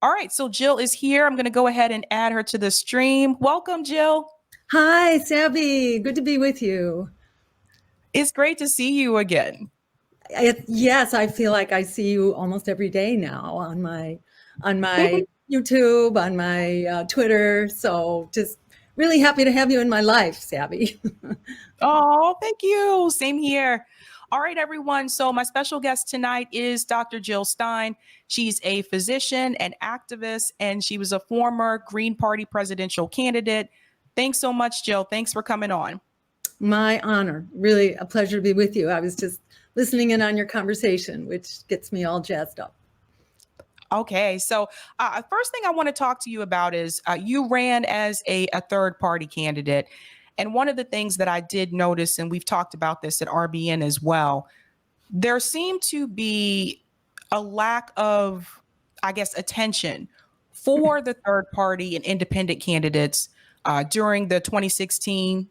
All right, so Jill is here. I'm going to go ahead and add her to the stream. Welcome, Jill. Hi, Sabby. Good to be with you. It's great to see you again. Yes, I feel like I see you almost every day now on my YouTube, on my Twitter. So just really happy to have you in my life, Sabby. Oh, thank you. Same here. All right, everyone. So, my special guest tonight is Dr. Jill Stein. She's a physician and activist, and she was a former Green Party presidential candidate. Thanks so much, Jill. Thanks for coming on. My honor. Really a pleasure to be with you. I was just listening in on your conversation, which gets me all jazzed up. Okay, so first thing I want to talk to you about is you ran as a third party candidate. And one of the things that I did notice, and we've talked about this at RBN as well, there seemed to be a lack of, I guess, attention for the third party and independent candidates during the 2016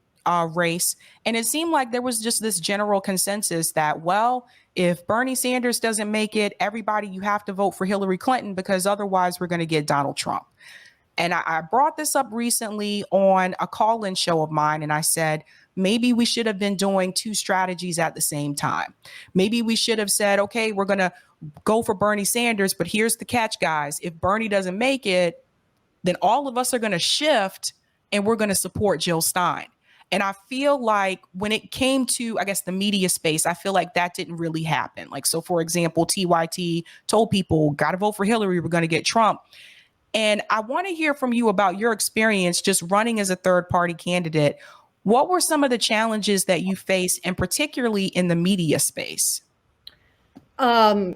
race. And it seemed like there was just this general consensus that, well, if Bernie Sanders doesn't make it, everybody, you have to vote for Hillary Clinton because otherwise we're going to get Donald Trump. And I brought this up recently on a call-in show of mine, and I said, maybe we should have been doing two strategies at the same time. Maybe we should have said, okay, we're going to go for Bernie Sanders, but here's the catch, guys. If Bernie doesn't make it, then all of us are going to shift and we're going to support Jill Stein. And I feel like when it came to, I guess, the media space, I feel like that didn't really happen. Like, so for example, TYT told people, got to vote for Hillary, we're going to get Trump. And I want to hear from you about your experience just running as a third party candidate. What were some of the challenges that you faced, and particularly in the media space? The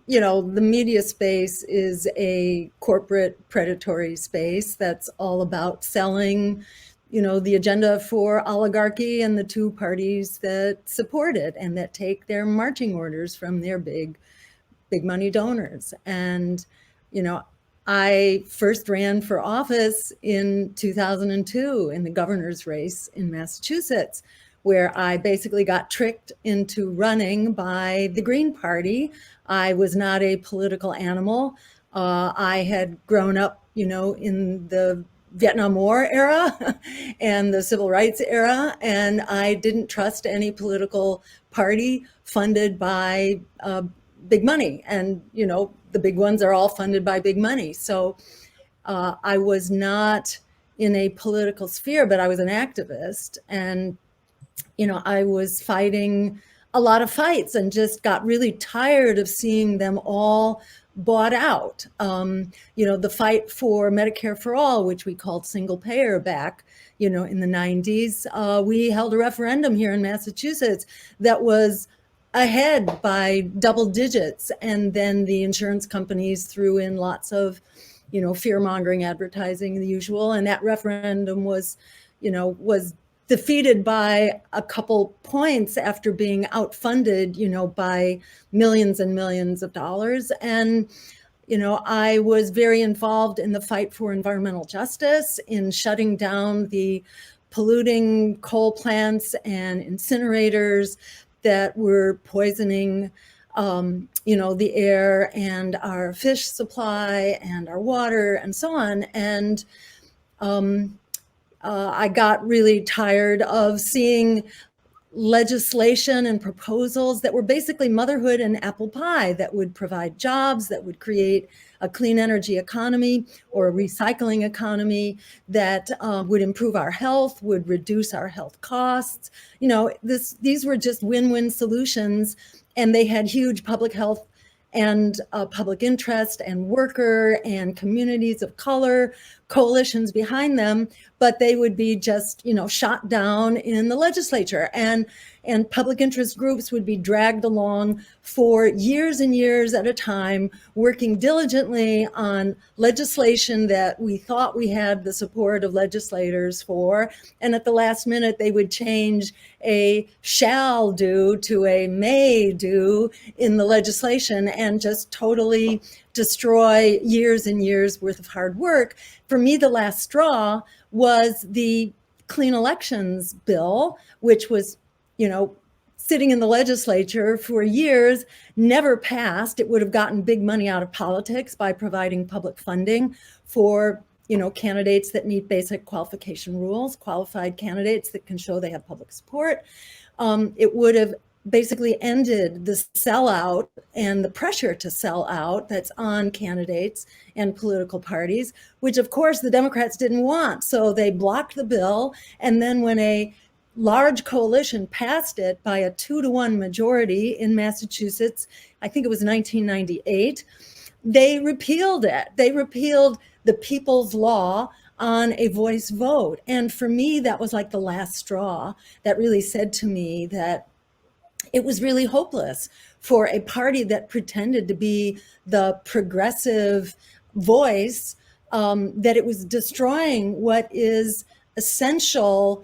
media space is a corporate predatory space that's all about selling, the agenda for oligarchy and the two parties that support it and that take their marching orders from their big money donors. And, I first ran for office in 2002 in the governor's race in Massachusetts, where I basically got tricked into running by the Green Party. I was not a political animal. I had grown up, in the Vietnam War era and the civil rights era, and I didn't trust any political party funded by big money. And, the big ones are all funded by big money. So I was not in a political sphere, but I was an activist. And, I was fighting a lot of fights and just got really tired of seeing them all bought out. The fight for Medicare for All, which we called single payer back, in the 90s, we held a referendum here in Massachusetts that was ahead by double digits. And then the insurance companies threw in lots of, fear-mongering advertising, the usual. And that referendum was defeated by a couple points after being outfunded, by millions and millions of dollars. And, I was very involved in the fight for environmental justice, in shutting down the polluting coal plants and incinerators that were poisoning, the air and our fish supply and our water and so on. And I got really tired of seeing legislation and proposals that were basically motherhood and apple pie that would provide jobs, that would create a clean energy economy or a recycling economy that would improve our health, would reduce our health costs. These were just win-win solutions, and they had huge public health and public interest and worker and communities of color coalitions behind them, but they would be just, shot down in the legislature, and public interest groups would be dragged along for years and years at a time, working diligently on legislation that we thought we had the support of legislators for. And at the last minute, they would change a shall do to a may do in the legislation and just totally destroy years and years worth of hard work. For me, the last straw was the Clean Elections Bill, which was, sitting in the legislature for years, never passed. It would have gotten big money out of politics by providing public funding for, candidates that meet basic qualification rules, qualified candidates that can show they have public support. It would have basically ended the sellout and the pressure to sell out that's on candidates and political parties, which of course the Democrats didn't want. So they blocked the bill. And then when a large coalition passed it by a 2-to-1 majority in Massachusetts, I think it was 1998, they repealed it. They repealed the People's Law on a voice vote. And for me, that was like the last straw that really said to me that it was really hopeless for a party that pretended to be the progressive voice, that it was destroying what is essential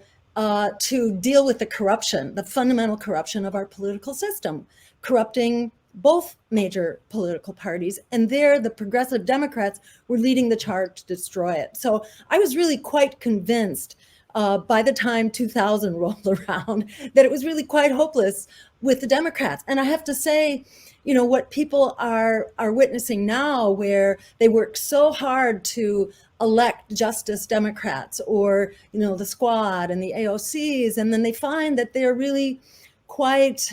to deal with the corruption, the fundamental corruption of our political system, corrupting both major political parties. And there, the progressive Democrats were leading the charge to destroy it. So I was really quite convinced by the time 2000 rolled around that it was really quite hopeless with the Democrats. And I have to say, what people are witnessing now, where they work so hard to elect Justice Democrats or, the Squad and the AOCs, and then they find that they're really quite,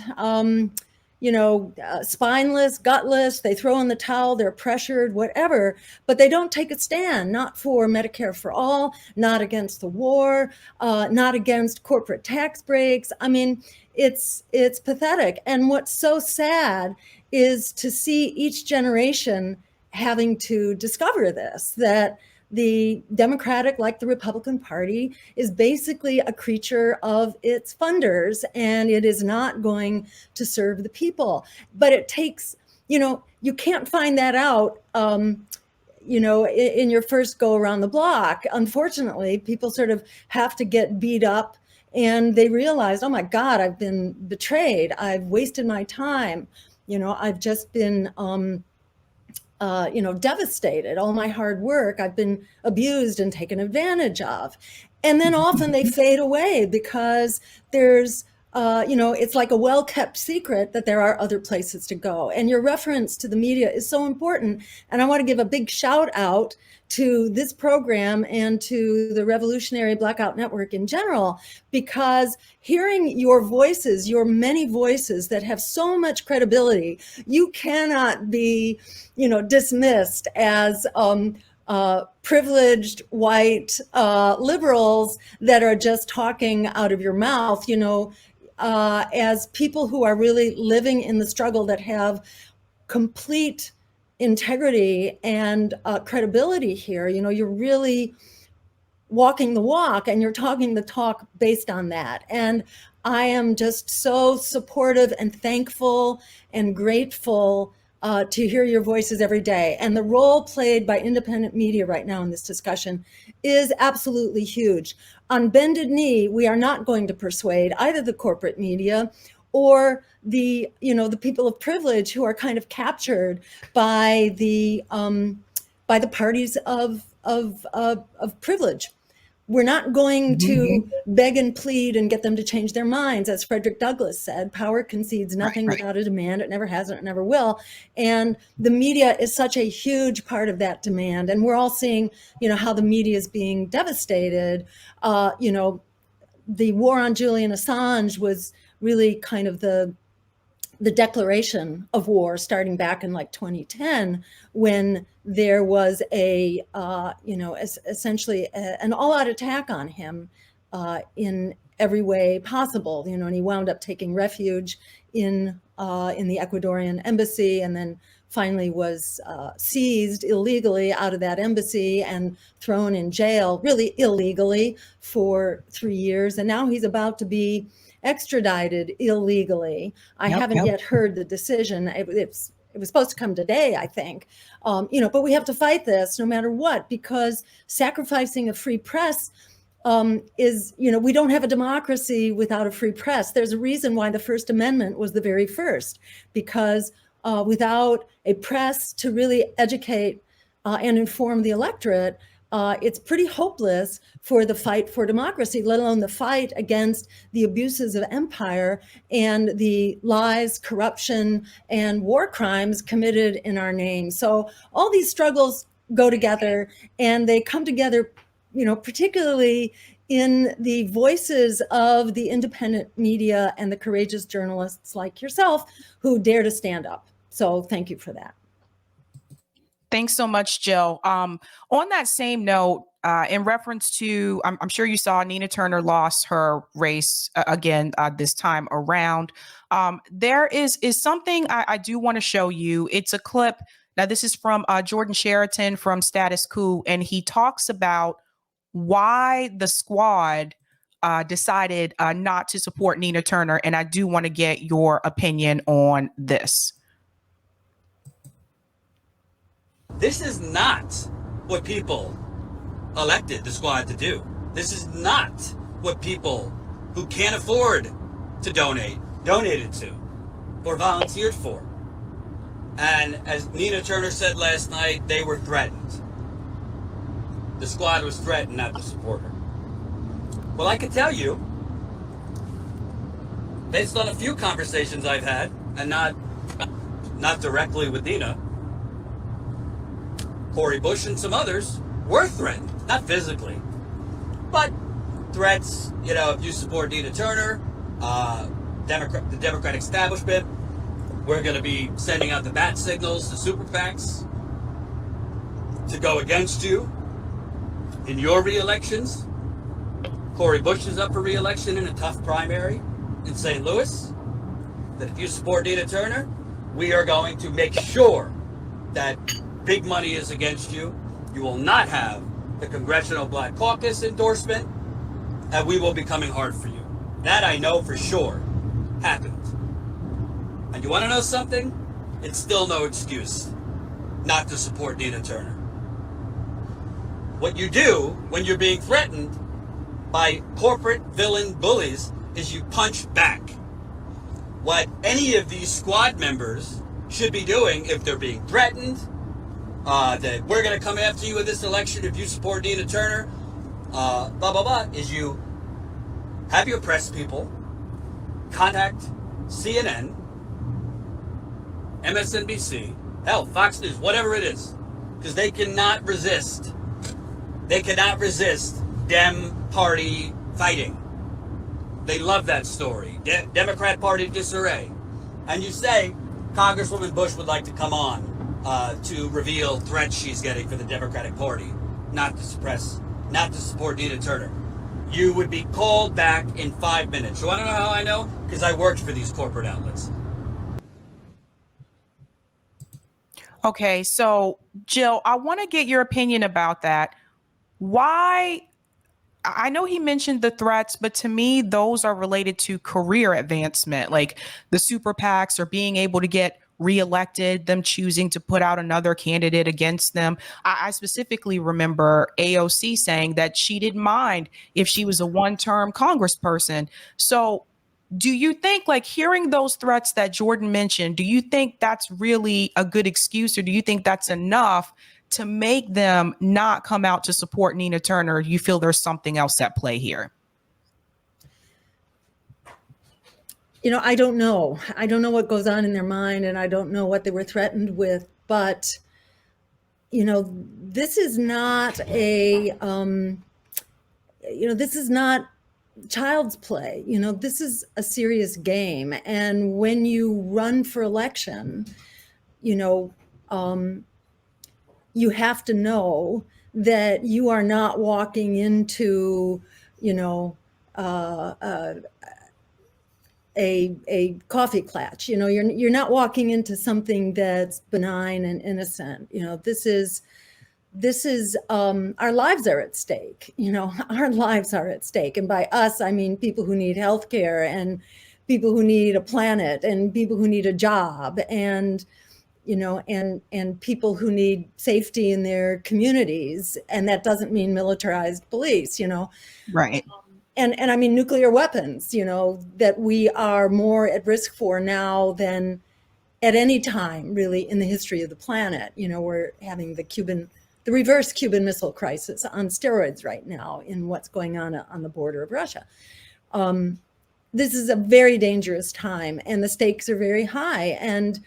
spineless, gutless, they throw in the towel, they're pressured, whatever, but they don't take a stand, not for Medicare for all, not against the war, not against corporate tax breaks. I mean, it's pathetic. And what's so sad is to see each generation having to discover this, that the Democratic, like the Republican Party, is basically a creature of its funders, and it is not going to serve the people. But it takes, you can't find that out, in your first go around the block. Unfortunately, people sort of have to get beat up, and they realize, oh my God, I've been betrayed. I've wasted my time. I've just been, devastated. All my hard work, I've been abused and taken advantage of. And then often they fade away because there's, it's like a well-kept secret that there are other places to go. And your reference to the media is so important. And I want to give a big shout out to this program and to the Revolutionary Blackout Network in general, because hearing your voices, your many voices that have so much credibility, you cannot be, dismissed as privileged white liberals that are just talking out of your mouth, as people who are really living in the struggle, that have complete integrity and credibility here. You're really walking the walk and you're talking the talk based on that. And I am just so supportive and thankful and grateful to hear your voices every day. And the role played by independent media right now in this discussion is absolutely huge. On bended knee, we are not going to persuade either the corporate media or the people of privilege who are kind of captured by the parties of privilege. We're not going to beg and plead and get them to change their minds. As Frederick Douglass said, power concedes nothing without a demand. It never has and it never will. And the media is such a huge part of that demand. And we're all seeing, how the media is being devastated. The war on Julian Assange was really kind of the declaration of war, starting back in like 2010, when there was essentially an all-out attack on him in every way possible. And he wound up taking refuge in the Ecuadorian embassy, and then finally was seized illegally out of that embassy and thrown in jail, really illegally, for 3 years. And now he's about to be extradited illegally. I haven't yet heard the decision. It was supposed to come today, I think. But we have to fight this no matter what, because sacrificing a free press is, we don't have a democracy without a free press. There's a reason why the First Amendment was the very first, because without a press to really educate and inform the electorate, it's pretty hopeless for the fight for democracy, let alone the fight against the abuses of empire and the lies, corruption, and war crimes committed in our name. So all these struggles go together, and they come together, particularly in the voices of the independent media and the courageous journalists like yourself who dare to stand up. So thank you for that. Thanks so much, Jill. On that same note, in reference to, I'm sure you saw Nina Turner lost her race again this time around. There is something I do want to show you. It's a clip. Now, this is from Jordan Sheraton from Status Quo, and he talks about why the squad decided not to support Nina Turner. And I do want to get your opinion on this. This is not what people elected the squad to do. This is not what people who can't afford to donate donated to or volunteered for. And as Nina Turner said last night, they were threatened. The squad was threatened not to support her. Well, I can tell you, based on a few conversations I've had, and not directly with Nina, Cori Bush and some others were threatened, not physically, but threats. If you support Nina Turner, the Democratic establishment, we're going to be sending out the bat signals to super PACs to go against you in your re-elections. Cori Bush is up for re-election in a tough primary in St. Louis. That if you support Nina Turner, we are going to make sure that big money is against you. You will not have the Congressional Black Caucus endorsement, and we will be coming hard for you. That I know for sure happened. And you want to know something? It's still no excuse not to support Nina Turner. What you do when you're being threatened by corporate villain bullies is you punch back. What any of these squad members should be doing if they're being threatened, that we're going to come after you in this election if you support Nina Turner, blah, blah, blah, is you have your press people contact CNN, MSNBC, hell, Fox News, whatever it is, because they cannot resist. They cannot resist Dem Party fighting. They love that story. Democrat Party disarray. And you say, Congresswoman Bush would like to come on to reveal threats she's getting for the Democratic Party, not to support Nina Turner. You would be called back in 5 minutes. You want to know how I know? Because I worked for these corporate outlets. Okay, so Jill, I want to get your opinion about that. Why? I know he mentioned the threats, but to me, those are related to career advancement, like the super PACs or being able to get reelected, them choosing to put out another candidate against them. I specifically remember AOC saying that she didn't mind if she was a one-term congressperson. So do you think, like, hearing those threats that Jordan mentioned, do you think that's really a good excuse, or do you think that's enough to make them not come out to support Nina Turner? You feel there's something else at play here? I don't know. I don't know what goes on in their mind, and I don't know what they were threatened with. But, this is not this is not child's play. This is a serious game. And when you run for election, you have to know that you are not walking into, a coffee klatch. You're not walking into something that's benign and innocent. This is our lives are at stake. Our lives are at stake, and by us I mean people who need health care, and people who need a planet, and people who need a job, and and people who need safety in their communities. And that doesn't mean militarized police. Right. And I mean nuclear weapons, that we are more at risk for now than at any time really in the history of the planet. We're having the Cuban the reverse Cuban Missile Crisis on steroids right now in what's going on the border of Russia. This is a very dangerous time, and the stakes are very high. And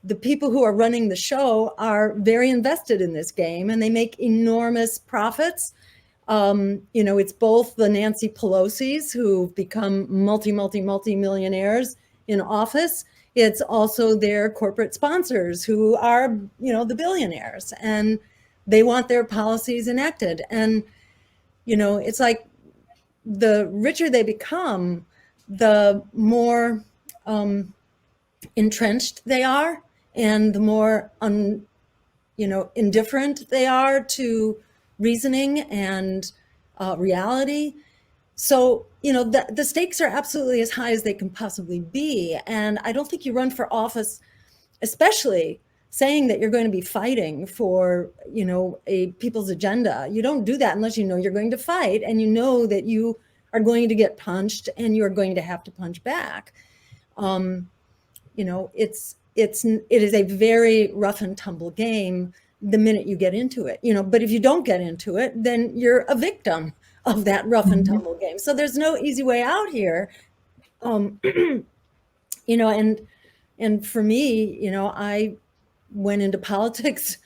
the people who are running the show are very invested in this game, and they make enormous profits. It's both the Nancy Pelosi's who've become multi-millionaires in office. It's also their corporate sponsors who are, the billionaires, and they want their policies enacted. And, it's like the richer they become, the more entrenched they are, and the more indifferent they are to reasoning and reality. So, the stakes are absolutely as high as they can possibly be. And I don't think you run for office, especially saying that you're going to be fighting for, a people's agenda. You don't do that unless you know you're going to fight, and you know that you are going to get punched and you're going to have to punch back. It is a very rough and tumble game the minute you get into it, but if you don't get into it, then you're a victim of that rough and tumble game. So there's no easy way out here. And for me, I went into politics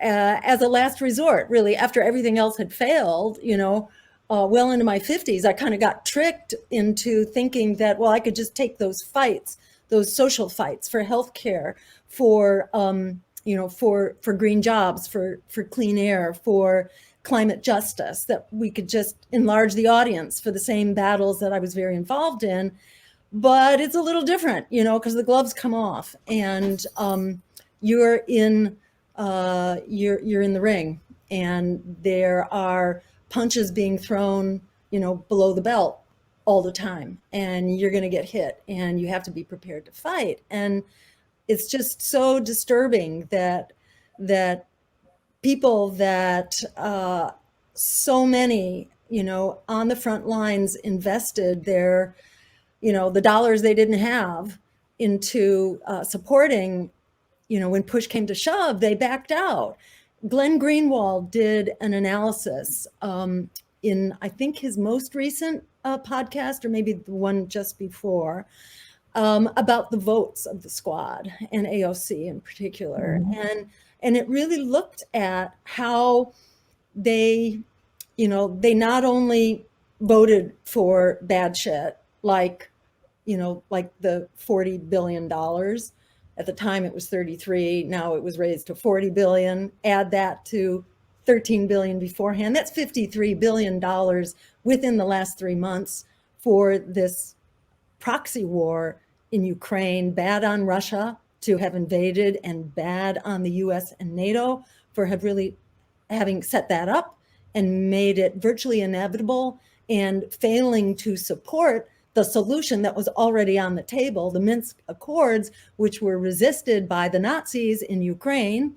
as a last resort, really, after everything else had failed, well into my 50s. I kind of got tricked into thinking that, well, I could just take those fights, those social fights for healthcare, for green jobs, for clean air, for climate justice, that we could just enlarge the audience for the same battles that I was very involved in. But it's a little different, because the gloves come off, and you're in the ring, and there are punches being thrown, below the belt all the time, and you're going to get hit, and you have to be prepared to fight. And it's just so disturbing that people that so many, on the front lines invested their, the dollars they didn't have into supporting, when push came to shove, they backed out. Glenn Greenwald did an analysis in, I think, his most recent podcast, or maybe the one just before, about the votes of the squad and AOC in particular. And it really looked at how they not only voted for bad shit, like the $40 billion. At the time it was 33, now it was raised to 40 billion. Add that to 13 billion beforehand. That's $53 billion within the last 3 months for this proxy war in Ukraine. Bad on Russia to have invaded, and bad on the US and NATO for having set that up and made it virtually inevitable, and failing to support the solution that was already on the table, the Minsk Accords, which were resisted by the Nazis in Ukraine.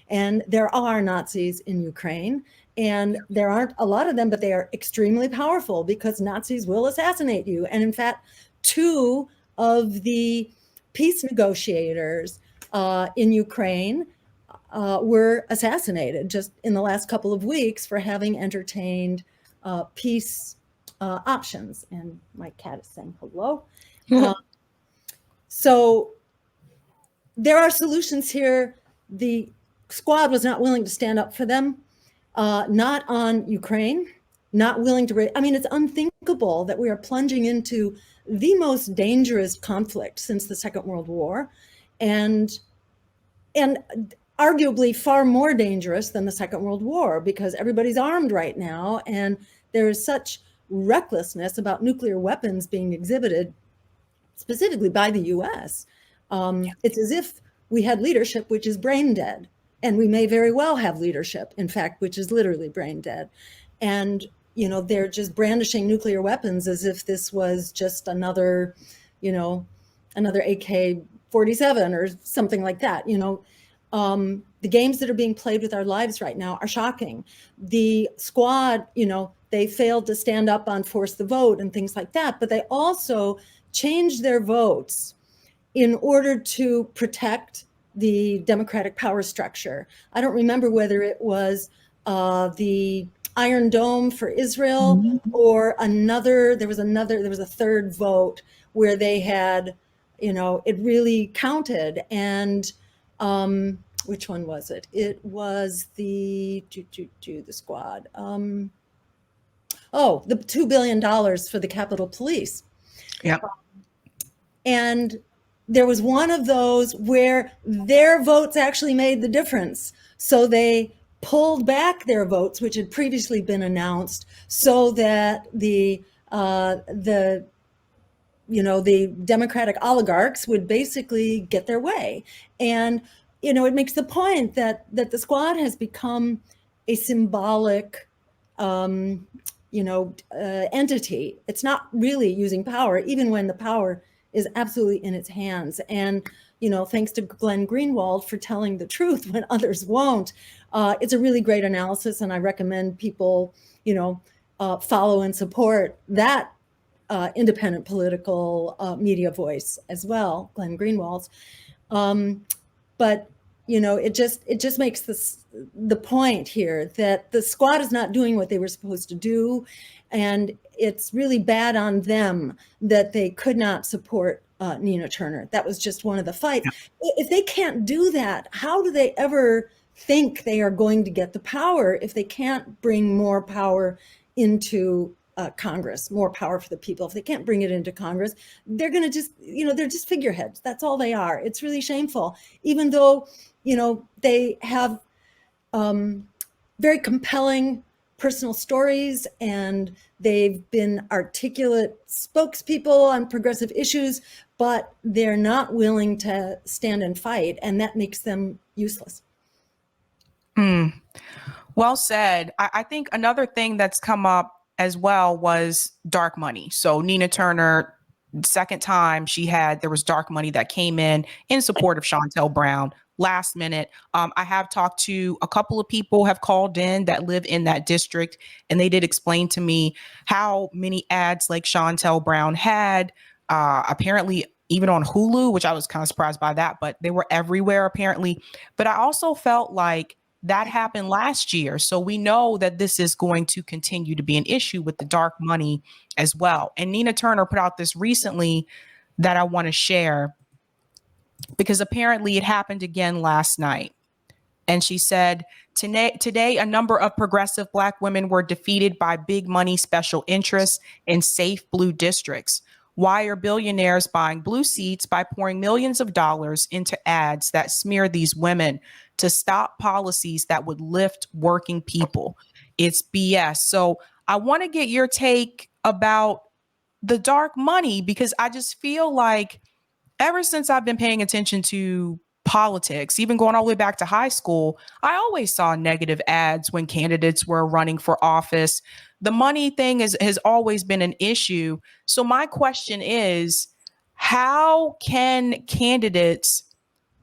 And there are Nazis in Ukraine, and there aren't a lot of them, but they are extremely powerful because Nazis will assassinate you. And in fact, 2 of the peace negotiators in Ukraine were assassinated just in the last couple of weeks for having entertained peace options. And my cat is saying hello. So there are solutions here. The squad was not willing to stand up for them, not on Ukraine, not willing to, it's unthinkable that we are plunging into the most dangerous conflict since the Second World War, and arguably far more dangerous than the Second World War, because everybody's armed right now, and there is such recklessness about nuclear weapons being exhibited, specifically by the US. It's as if we had leadership which is brain dead, and we may very well have leadership, in fact, which is literally brain dead. And they're just brandishing nuclear weapons as if this was just another AK-47 or something like that. The games that are being played with our lives right now are shocking. The squad, they failed to stand up on force the vote and things like that, but they also changed their votes in order to protect the democratic power structure. I don't remember whether it was the Iron Dome for Israel, or there was a third vote where they had, it really counted. And which one was it? It was the squad. The $2 billion for the Capitol Police. Yeah. And there was one of those where their votes actually made the difference. So they pulled back their votes, which had previously been announced, so that the Democratic oligarchs would basically get their way. And, it makes the point that the squad has become a symbolic, entity. It's not really using power, even when the power is absolutely in its hands. And, thanks to Glenn Greenwald for telling the truth when others won't. It's a really great analysis, and I recommend people, follow and support that independent political media voice as well, Glenn Greenwald's. But it just makes the point here that the squad is not doing what they were supposed to do, and it's really bad on them that they could not support Nina Turner. That was just one of the fights. Yeah. If they can't do that, how do they ever think they are going to get the power if they can't bring more power into Congress, more power for the people? If they can't bring it into Congress, they're going to just, they're just figureheads. That's all they are. It's really shameful, even though, they have very compelling personal stories, and they've been articulate spokespeople on progressive issues, but they're not willing to stand and fight, and that makes them useless. Well said. I think another thing that's come up as well was dark money. So Nina Turner, second time there was dark money that came in support of Shontel Brown last minute. I have talked to a couple of people have called in that live in that district, and they did explain to me how many ads like Shontel Brown had, apparently even on Hulu, which I was kind of surprised by that, but they were everywhere apparently. But I also felt like that happened last year. So we know that this is going to continue to be an issue with the dark money as well. And Nina Turner put out this recently that I want to share, because apparently it happened again last night. And she said, today, a number of progressive Black women were defeated by big money special interests in safe blue districts. Why are billionaires buying blue seats by pouring millions of dollars into ads that smear these women to stop policies that would lift working people? It's BS. So I want to get your take about the dark money, because I just feel like ever since I've been paying attention to politics, even going all the way back to high school, I always saw negative ads when candidates were running for office. The money thing has always been an issue. So my question is, how can candidates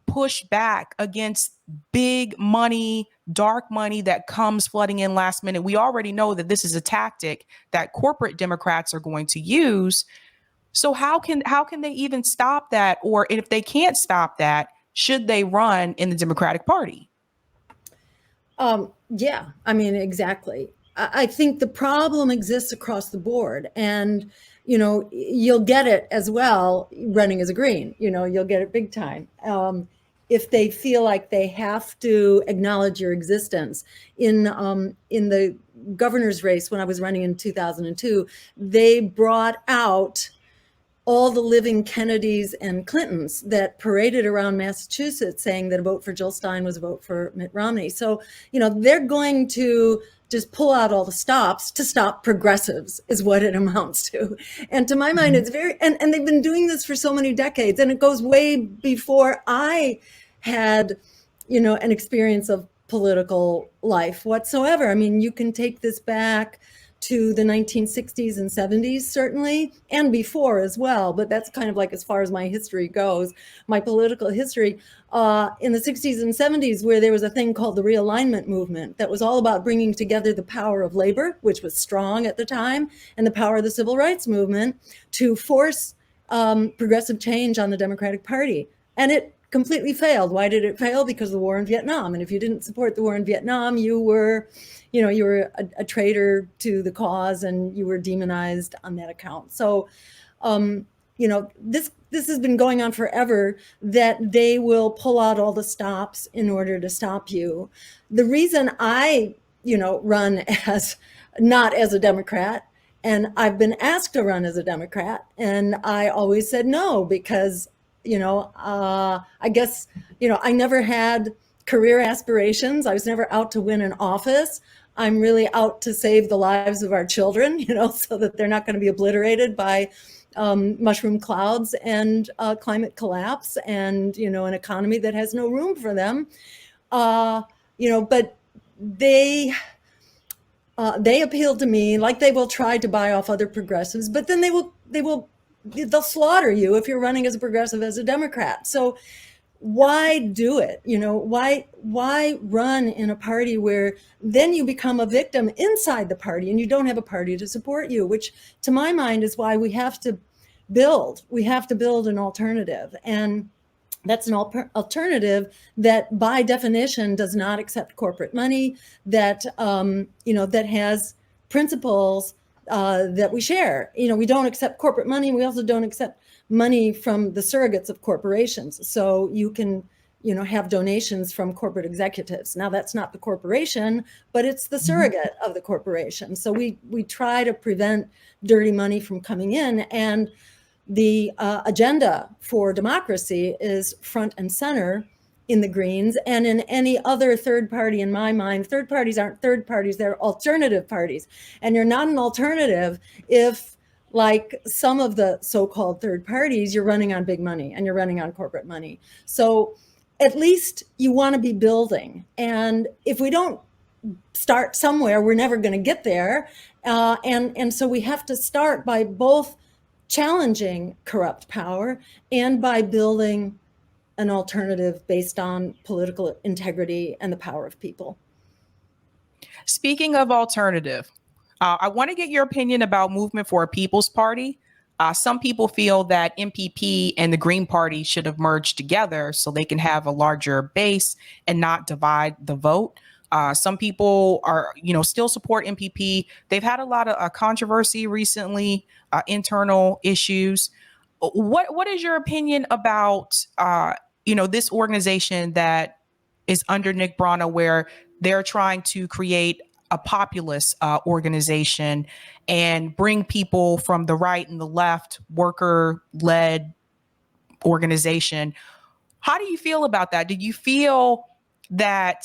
push back against big money, dark money that comes flooding in last minute? We already know that this is a tactic that corporate Democrats are going to use. So how can they even stop that? Or if they can't stop that, should they run in the Democratic Party? Yeah, I mean, exactly. I think the problem exists across the board, and, you'll get it as well running as a Green, you'll get it big time. If they feel like they have to acknowledge your existence. In the governor's race, when I was running in 2002, they brought out all the living Kennedys and Clintons that paraded around Massachusetts saying that a vote for Jill Stein was a vote for Mitt Romney. So, they're going to just pull out all the stops to stop progressives is what it amounts to. And to my mind, it's and they've been doing this for so many decades, and it goes way before I had, an experience of political life whatsoever. I mean, you can take this back to the 1960s and 70s, certainly, and before as well. But that's kind of like as far as my history goes, my political history. In the 60s and 70s, where there was a thing called the realignment movement that was all about bringing together the power of labor, which was strong at the time, and the power of the civil rights movement to force progressive change on the Democratic Party. And it completely failed. Why did it fail? Because of the war in Vietnam. And if you didn't support the war in Vietnam, you were a traitor to the cause, and you were demonized on that account. So, this has been going on forever, that they will pull out all the stops in order to stop you. The reason I, run as not as a Democrat, and I've been asked to run as a Democrat, and I always said no, because, I guess, I never had career aspirations. I was never out to win an office. I'm really out to save the lives of our children, so that they're not going to be obliterated by mushroom clouds and climate collapse, and an economy that has no room for them. But they appeal to me, like they will try to buy off other progressives, but then they'll slaughter you if you're running as a progressive, as a Democrat. So why do it? Why run in a party where then you become a victim inside the party and you don't have a party to support you, which to my mind is why we have to build an alternative. And that's an alternative that by definition does not accept corporate money, that, that has principles that we share. We don't accept corporate money. We also don't accept money from the surrogates of corporations. So you can, have donations from corporate executives. Now that's not the corporation, but it's the surrogate of the corporation. So we try to prevent dirty money from coming in, and the agenda for democracy is front and center in the Greens and in any other third party. In my mind, third parties aren't third parties, they're alternative parties. And you're not an alternative if, like some of the so-called third parties, you're running on big money and you're running on corporate money. So at least you want to be building. And if we don't start somewhere, we're never going to get there. And so we have to start by both challenging corrupt power and by building an alternative based on political integrity and the power of people. Speaking of alternative, I want to get your opinion about Movement for a People's Party. Some people feel that MPP and the Green Party should have merged together so they can have a larger base and not divide the vote. Some people are, still support MPP. They've had a lot of controversy recently, internal issues. What is your opinion about, this organization that is under Nick Brana, where they're trying to create a populist organization and bring people from the right and the left, worker-led organization? How do you feel about that? Do you feel that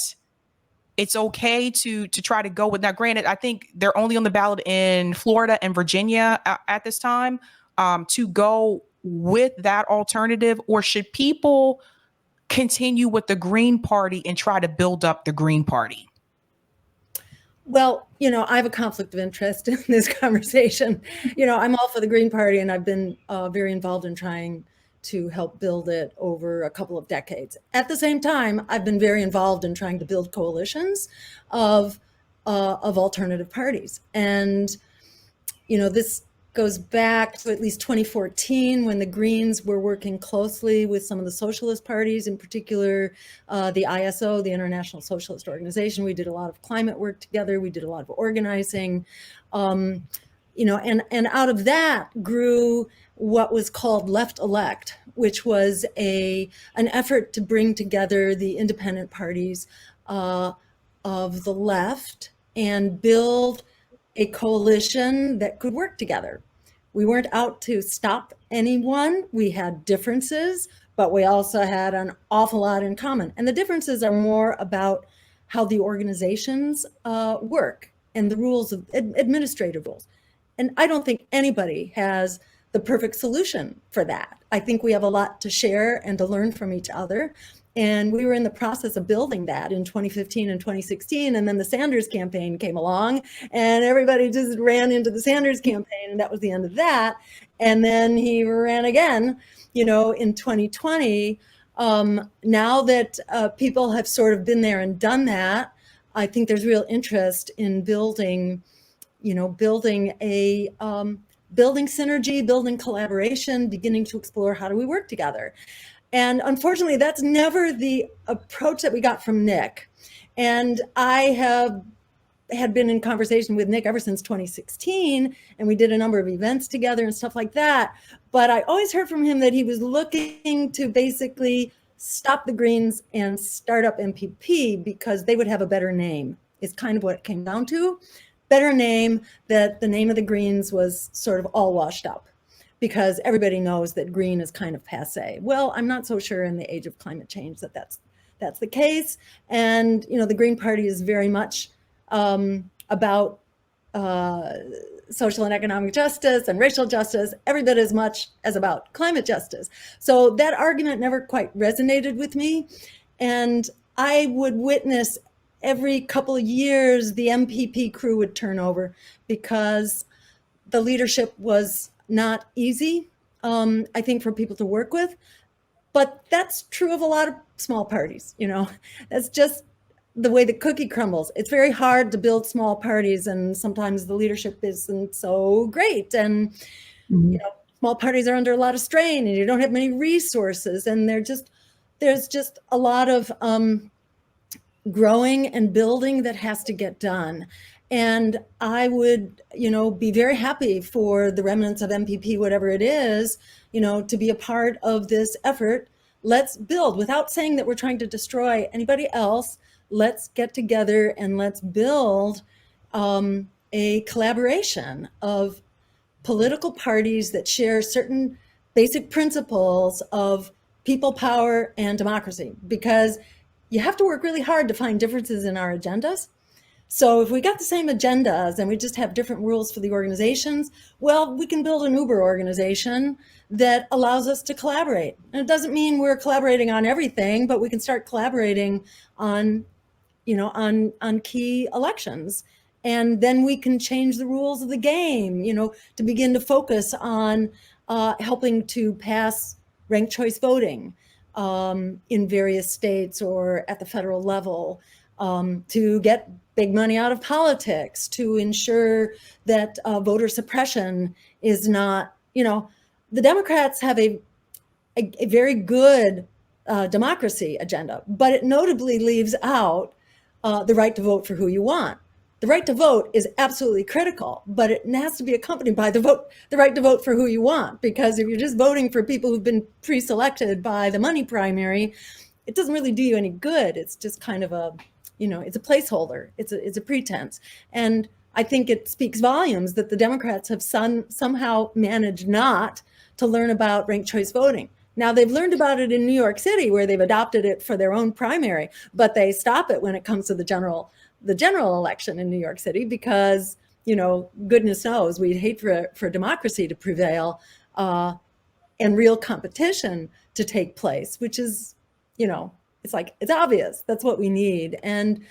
it's okay to try to go with, now granted, I think they're only on the ballot in Florida and Virginia at this time, to go with that alternative, or should people continue with the Green Party and try to build up the Green Party? Well, I have a conflict of interest in this conversation. I'm all for the Green Party, and I've been very involved in trying to help build it over a couple of decades. At the same time, I've been very involved in trying to build coalitions of alternative parties. And, this goes back to at least 2014, when the Greens were working closely with some of the socialist parties, in particular the ISO, the International Socialist Organization. We did a lot of climate work together. We did a lot of organizing, and out of that grew what was called Left Elect, which was an effort to bring together the independent parties of the left and build a coalition that could work together. We weren't out to stop anyone. We had differences, but we also had an awful lot in common. And the differences are more about how the organizations work and the rules of administrative rules. And I don't think anybody has the perfect solution for that. I think we have a lot to share and to learn from each other. And we were in the process of building that in 2015 and 2016. And then the Sanders campaign came along and everybody just ran into the Sanders campaign, and that was the end of that. And then he ran again, in 2020. Now that people have sort of been there and done that, I think there's real interest in building synergy, building collaboration, beginning to explore how do we work together. And unfortunately, that's never the approach that we got from Nick. And I had been in conversation with Nick ever since 2016, and we did a number of events together and stuff like that. But I always heard from him that he was looking to basically stop the Greens and start up MPP because they would have a better name, is kind of what it came down to. Better name, that the name of the Greens was sort of all washed up because everybody knows that green is kind of passé. Well, I'm not so sure in the age of climate change that that's the case. And, you know, the Green Party is very much about social and economic justice and racial justice, every bit as much as about climate justice. So that argument never quite resonated with me. And I would witness every couple of years, the MPP crew would turn over because the leadership was not easy, I think, for people to work with. But that's true of a lot of small parties, you know. That's just the way the cookie crumbles. It's very hard to build small parties, and sometimes the leadership isn't so great. And you know, small parties are under a lot of strain, and you don't have many resources, and there's just a lot of growing and building that has to get done. And I would, you know, be very happy for the remnants of MPP, whatever it is, you know, to be a part of this effort. Let's build, without saying that we're trying to destroy anybody else. Let's get together and let's build a collaboration of political parties that share certain basic principles of people power and democracy, because you have to work really hard to find differences in our agendas. So if we got the same agendas and we just have different rules for the organizations, well, we can build an Uber organization that allows us to collaborate. And it doesn't mean we're collaborating on everything, but we can start collaborating on, you know, on key elections. And then we can change the rules of the game, you know, to begin to focus on helping to pass ranked choice voting in various states or at the federal level, to get big money out of politics, to ensure that voter suppression is not, you know, the Democrats have a very good democracy agenda, but it notably leaves out the right to vote for who you want. The right to vote is absolutely critical, but it has to be accompanied by the right to vote for who you want, because if you're just voting for people who've been pre-selected by the money primary, it doesn't really do you any good. It's just kind of a, you know, it's a placeholder. It's a pretense. And I think it speaks volumes that the Democrats have somehow managed not to learn about ranked choice voting. Now, they've learned about it in New York City, where they've adopted it for their own primary, but they stop it when it comes to the general election in New York City, because, you know, goodness knows we'd hate for democracy to prevail and real competition to take place, which is, you know, it's obvious. That's what we need. And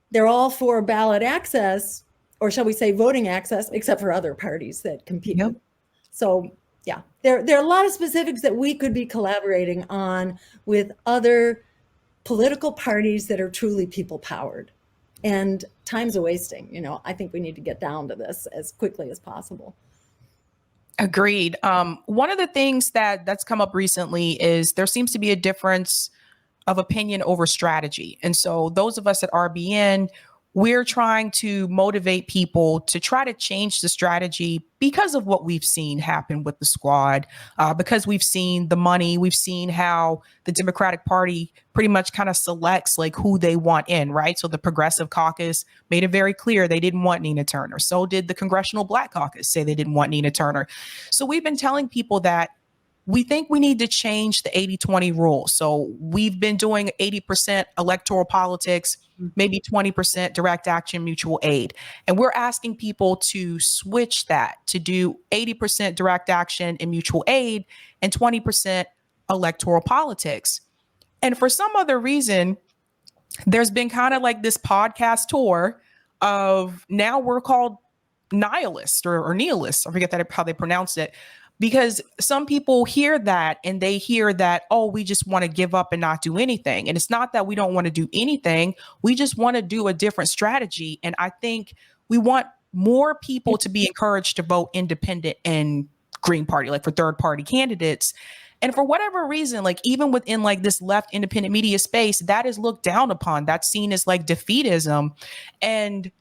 they're all for ballot access, or shall we say voting access, except for other parties that compete. Yep. So yeah, there are a lot of specifics that we could be collaborating on with other political parties that are truly people powered. And time's a wasting. You know, I think we need to get down to this as quickly as possible. Agreed. One of the things that's come up recently is there seems to be a difference of opinion over strategy. And so those of us at RBN, we're trying to motivate people to try to change the strategy because of what we've seen happen with the squad, because we've seen the money, we've seen how the Democratic Party pretty much kind of selects like who they want in, right? So the Progressive Caucus made it very clear they didn't want Nina Turner. So did the Congressional Black Caucus say they didn't want Nina Turner. So we've been telling people that we think we need to change the 80-20 rule. So we've been doing 80% electoral politics, maybe 20% direct action mutual aid. And we're asking people to switch that to do 80% direct action and mutual aid and 20% electoral politics. And for some other reason, there's been kind of like this podcast tour of now we're called nihilists or nihilists. I forget how they pronounce it. Because some people hear that and they hear that, oh, we just want to give up and not do anything. And it's not that we don't want to do anything. We just want to do a different strategy. And I think we want more people to be encouraged to vote independent and Green Party, like for third party candidates. And for whatever reason, like even within like this left independent media space, that is looked down upon. That's seen as like defeatism. And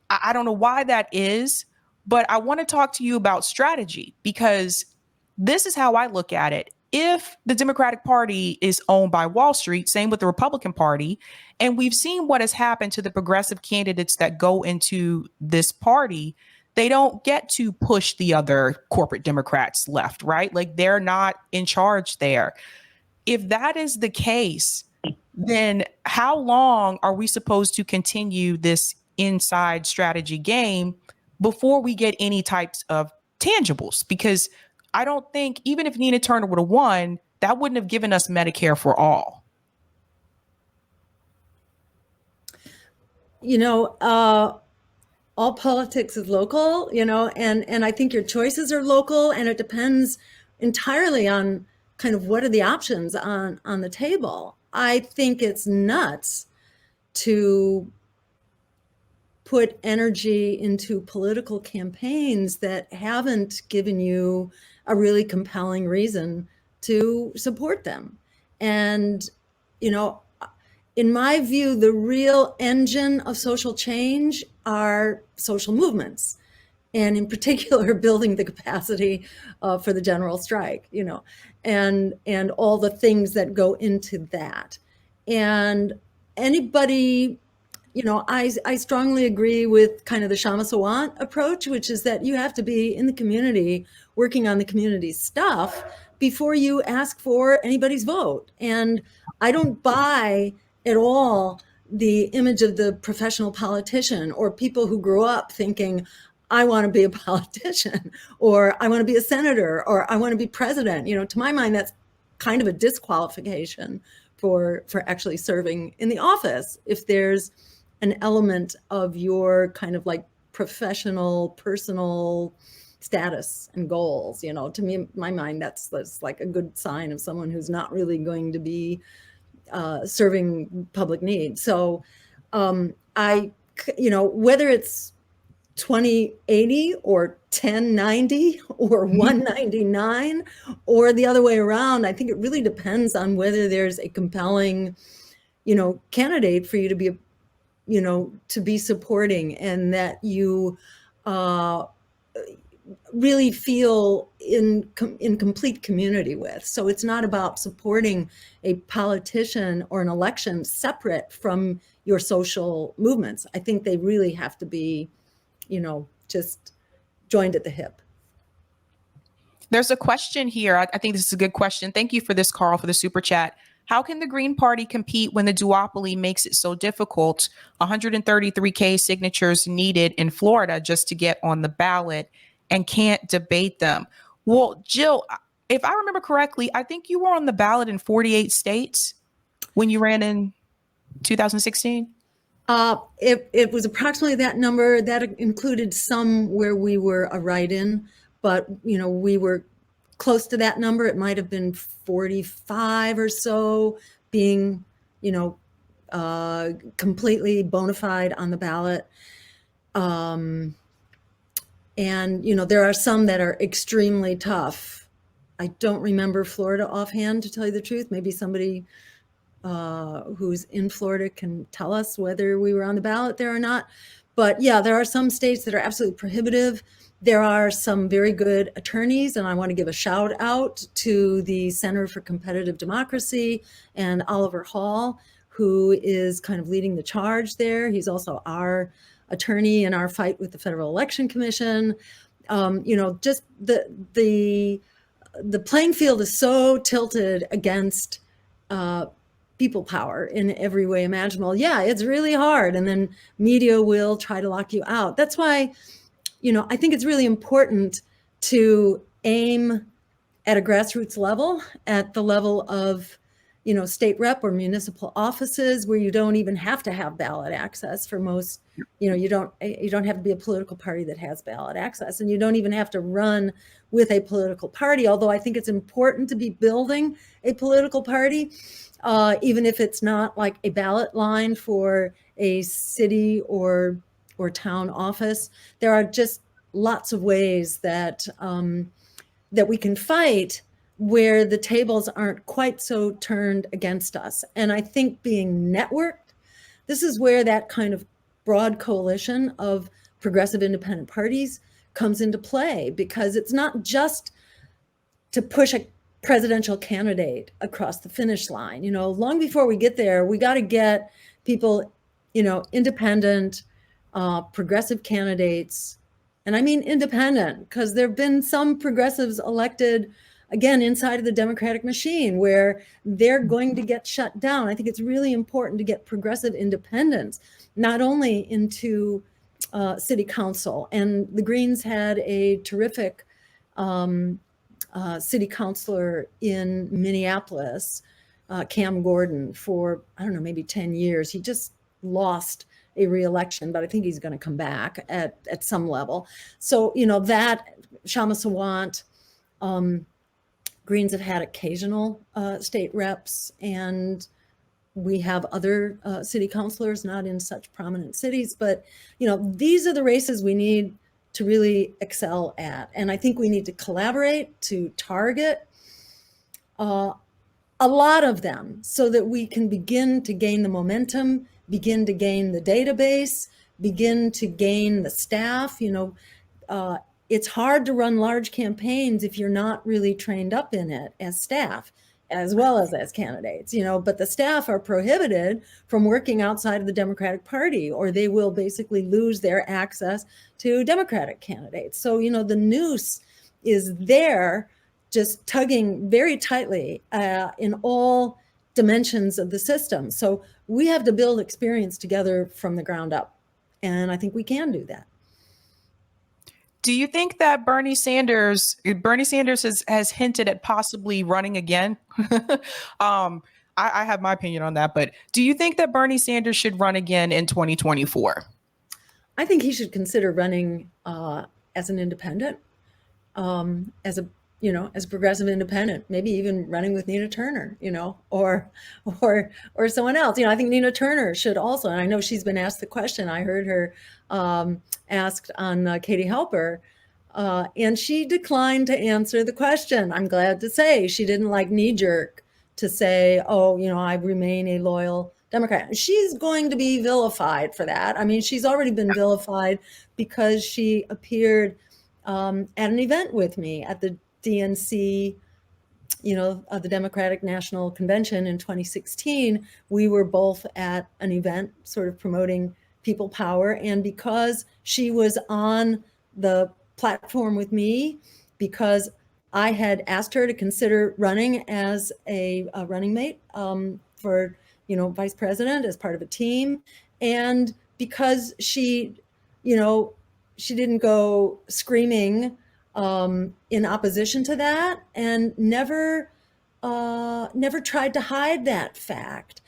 I don't know why that is, but I want to talk to you about strategy, because this is how I look at it. If the Democratic Party is owned by Wall Street, same with the Republican Party, and we've seen what has happened to the progressive candidates that go into this party, they don't get to push the other corporate Democrats left, right? Like they're not in charge there. If that is the case, then how long are we supposed to continue this inside strategy game before we get any types of tangibles? Because I don't think, even if Nina Turner would have won, that wouldn't have given us Medicare for all. You know, all politics is local, you know, and I think your choices are local, and it depends entirely on kind of what are the options on the table. I think it's nuts to put energy into political campaigns that haven't given you a really compelling reason to support them. And, you know, in my view, the real engine of social change are social movements, and in particular, building the capacity for the general strike, you know, and all the things that go into that. And anybody, you know, I strongly agree with kind of the Shama Sawant approach, which is that you have to be in the community, working on the community stuff before you ask for anybody's vote. And I don't buy at all the image of the professional politician or people who grew up thinking, I want to be a politician, or I want to be a senator, or I want to be president. You know, to my mind, that's kind of a disqualification for actually serving in the office. If there's an element of your kind of like professional, personal status and goals, you know, to me, in my mind, that's like a good sign of someone who's not really going to be serving public needs. So you know, whether it's 2080 or 1090 or 199 or the other way around, I think it really depends on whether there's a compelling, you know, candidate for you to be, you know, to be supporting, and that you really feel in complete community with. So it's not about supporting a politician or an election separate from your social movements. I think they really have to be, you know, just joined at the hip. There's a question here. I think this is a good question. Thank you for this, Carl, for the super chat. How can the Green Party compete when the duopoly makes it so difficult? 133K signatures needed in Florida just to get on the ballot, and can't debate them. Well, Jill, if I remember correctly, I think you were on the ballot in 48 states when you ran in 2016. It was approximately that number. That included some where we were a write-in, but you know, we were close to that number. It might have been 45 or so being, you know, completely bona fide on the ballot. And, you know, there are some that are extremely tough. I don't remember Florida offhand, to tell you the truth. Maybe somebody who's in Florida can tell us whether we were on the ballot there or not. But yeah, there are some states that are absolutely prohibitive. There are some very good attorneys, and I want to give a shout out to the Center for Competitive Democracy and Oliver Hall, who is kind of leading the charge there. He's also our attorney in our fight with the Federal Election Commission. You know, just the playing field is so tilted against people power in every way imaginable. Yeah, it's really hard. And then media will try to lock you out. That's why, you know, I think it's really important to aim at a grassroots level, at the level of, you know, state rep or municipal offices, where you don't even have to have ballot access for most. You know, you don't have to be a political party that has ballot access, and you don't even have to run with a political party. Although I think it's important to be building a political party, even if it's not like a ballot line for a city or town office. There are just lots of ways that that we can fight where the tables aren't quite so turned against us. And I think being networked, this is where that kind of broad coalition of progressive independent parties comes into play, because it's not just to push a presidential candidate across the finish line. Long before we get there, we got to get people, independent, progressive candidates. And I mean independent, because there have been some progressives elected, again, inside of the Democratic machine, where they're going to get shut down. I think it's really important to get progressive independents, not only into city council. And the Greens had a terrific city councilor in Minneapolis, Cam Gordon, for, I don't know, maybe 10 years. He just lost a re-election, but I think he's going to come back at some level. So, that Shama Sawant, Greens have had occasional state reps, and we have other city councilors, not in such prominent cities, but, these are the races we need to really excel at. And I think we need to collaborate to target a lot of them, so that we can begin to gain the momentum, begin to gain the database, begin to gain the staff. It's hard to run large campaigns if you're not really trained up in it as staff, as well as candidates, but the staff are prohibited from working outside of the Democratic Party, or they will basically lose their access to Democratic candidates. So, the noose is there, just tugging very tightly in all dimensions of the system. So we have to build experience together from the ground up. And I think we can do that. Do you think that Bernie Sanders has hinted at possibly running again? I have my opinion on that, but do you think that Bernie Sanders should run again in 2024? I think he should consider running as an independent, as a progressive independent, maybe even running with Nina Turner, or someone else. I think Nina Turner should also, and I know she's been asked the question. I heard her asked on Katie Halper, and she declined to answer the question. I'm glad to say she didn't knee jerk to say, I remain a loyal Democrat. She's going to be vilified for that. I mean, she's already been vilified because she appeared at an event with me at the DNC, the Democratic National Convention in 2016. We were both at an event sort of promoting people power. And because she was on the platform with me, because I had asked her to consider running as a running mate for, vice president as part of a team. And because she didn't go screaming in opposition to that, and never tried to hide that fact.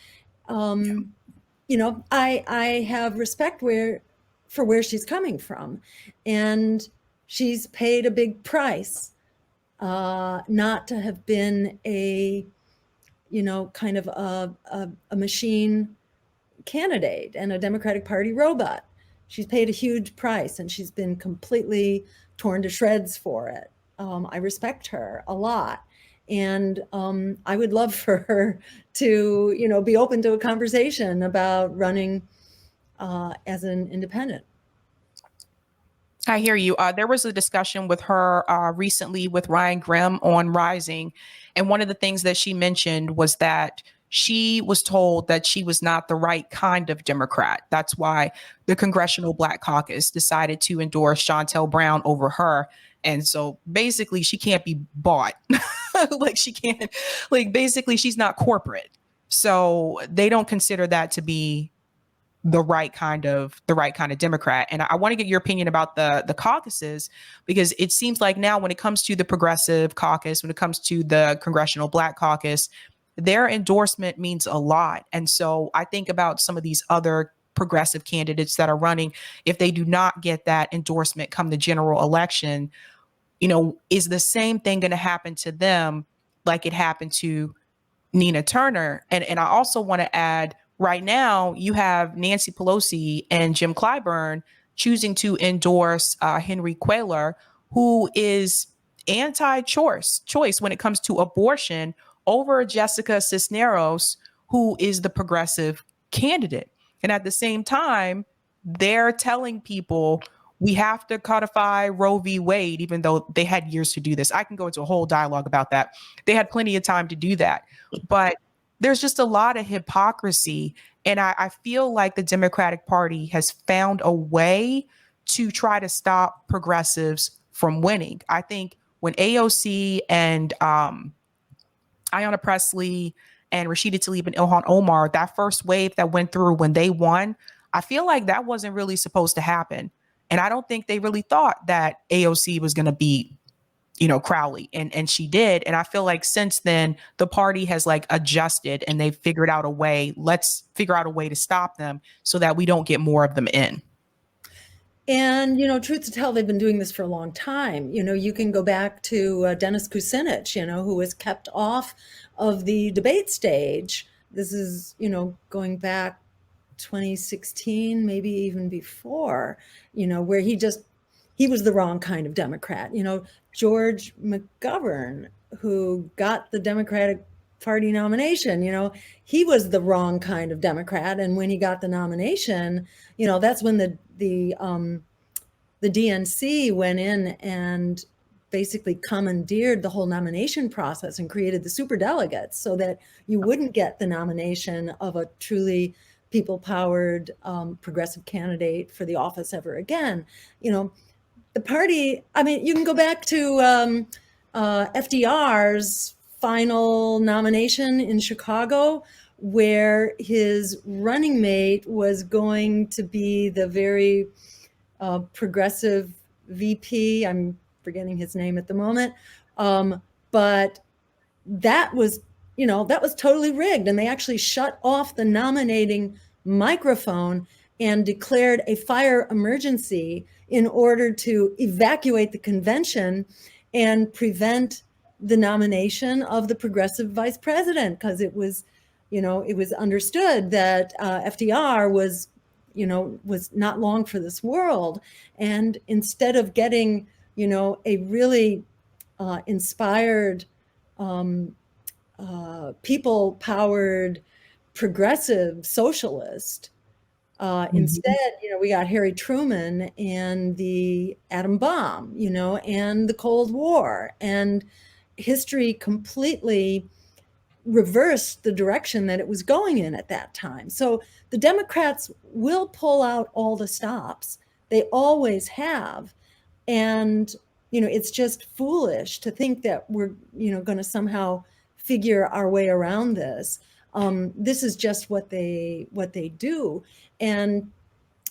I have respect for where she's coming from, and she's paid a big price not to have been a kind of a machine candidate and a Democratic Party robot. She's paid a huge price, and she's been completely torn to shreds for it. I respect her a lot. And I would love for her to, be open to a conversation about running as an independent. I hear you. There was a discussion with her recently with Ryan Grimm on Rising. And one of the things that she mentioned was that she was told that she was not the right kind of Democrat. That's why the Congressional Black Caucus decided to endorse Shontel Brown over her. And so basically she can't be bought. Basically she's not corporate. So they don't consider that to be the right kind of Democrat. And I want to get your opinion about the caucuses, because it seems like now when it comes to the Progressive Caucus, when it comes to the Congressional Black Caucus, their endorsement means a lot. And so I think about some of these other progressive candidates that are running. If they do not get that endorsement come the general election, is the same thing going to happen to them like it happened to Nina Turner? And I also want to add, right now, you have Nancy Pelosi and Jim Clyburn choosing to endorse Henry Cuellar, who is anti-choice when it comes to abortion over Jessica Cisneros, who is the progressive candidate. And at the same time, they're telling people we have to codify Roe v. Wade, even though they had years to do this. I can go into a whole dialogue about that. They had plenty of time to do that. But there's just a lot of hypocrisy. And I feel like the Democratic Party has found a way to try to stop progressives from winning. I think when AOC and Ayanna Pressley and Rashida Tlaib and Ilhan Omar, that first wave that went through when they won, I feel like that wasn't really supposed to happen. And I don't think they really thought that AOC was going to beat, Crowley. And she did. And I feel like since then, the party has like adjusted and they've figured out a way. Let's figure out a way to stop them so that we don't get more of them in. And, truth to tell, they've been doing this for a long time. You can go back to Dennis Kucinich, who was kept off of the debate stage. This is, going back 2016, maybe even before, where he was the wrong kind of Democrat. George McGovern, who got the Democratic Party nomination, he was the wrong kind of Democrat. And when he got the nomination, that's when the DNC went in and basically commandeered the whole nomination process and created the superdelegates so that you wouldn't get the nomination of a truly people-powered progressive candidate for the office ever again. The party, you can go back to FDR's final nomination in Chicago, where his running mate was going to be the very progressive VP. I'm forgetting his name at the moment. But that was totally rigged. And they actually shut off the nominating microphone and declared a fire emergency in order to evacuate the convention and prevent the nomination of the progressive vice president, because it was understood that FDR was not long for this world. And instead of getting, a really inspired, people-powered progressive socialist, instead, we got Harry Truman and the atom bomb, and the Cold War, and history completely reversed the direction that it was going in at that time. So the Democrats will pull out all the stops. They always have. And, it's just foolish to think that we're, going to somehow figure our way around this. This is just what they do. And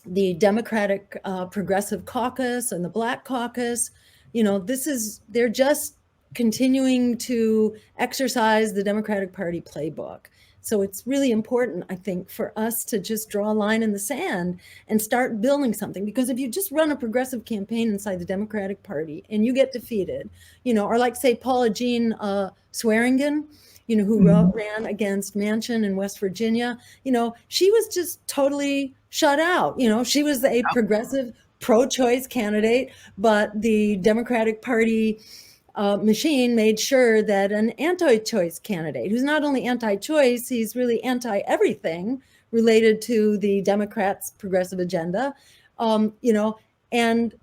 the Democratic Progressive Caucus and the Black Caucus, they're just continuing to exercise the Democratic Party playbook. So it's really important, I think, for us to just draw a line in the sand and start building something. Because if you just run a progressive campaign inside the Democratic Party and you get defeated, or like, say, Paula Jean Swearingen, who ran against Manchin in West Virginia, she was just totally shut out. She was a progressive pro-choice candidate, but the Democratic Party machine made sure that an anti-choice candidate, who's not only anti-choice, he's really anti-everything related to the Democrats' progressive agenda, and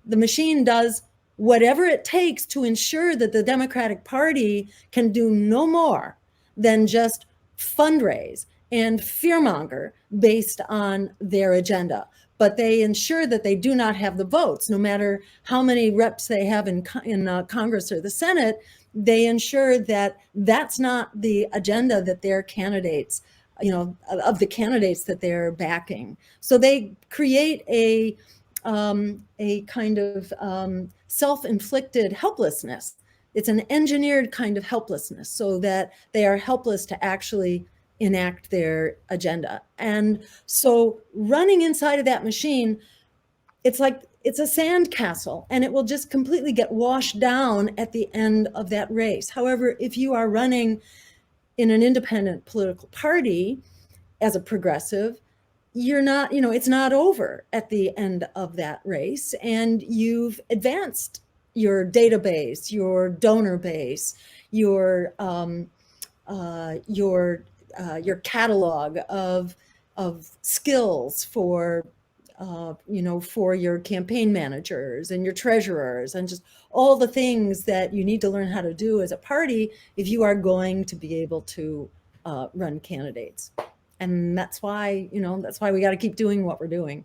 the machine does whatever it takes to ensure that the Democratic Party can do no more than just fundraise and fearmonger based on their agenda. But they ensure that they do not have the votes, no matter how many reps they have in Congress or the Senate. They ensure that that's not the agenda that their candidates, of the candidates that they're backing. So they create a kind of self-inflicted helplessness. It's an engineered kind of helplessness, so that they are helpless to actually enact their agenda. And so running inside of that machine, it's like it's a sandcastle, and it will just completely get washed down at the end of that race. However, if you are running in an independent political party as a progressive, you're not, it's not over at the end of that race, and you've advanced database, your donor base, your your catalog of skills for for your campaign managers and your treasurers, and just all the things that you need to learn how to do as a party if you are going to be able to run candidates. And that's why we got to keep doing what we're doing.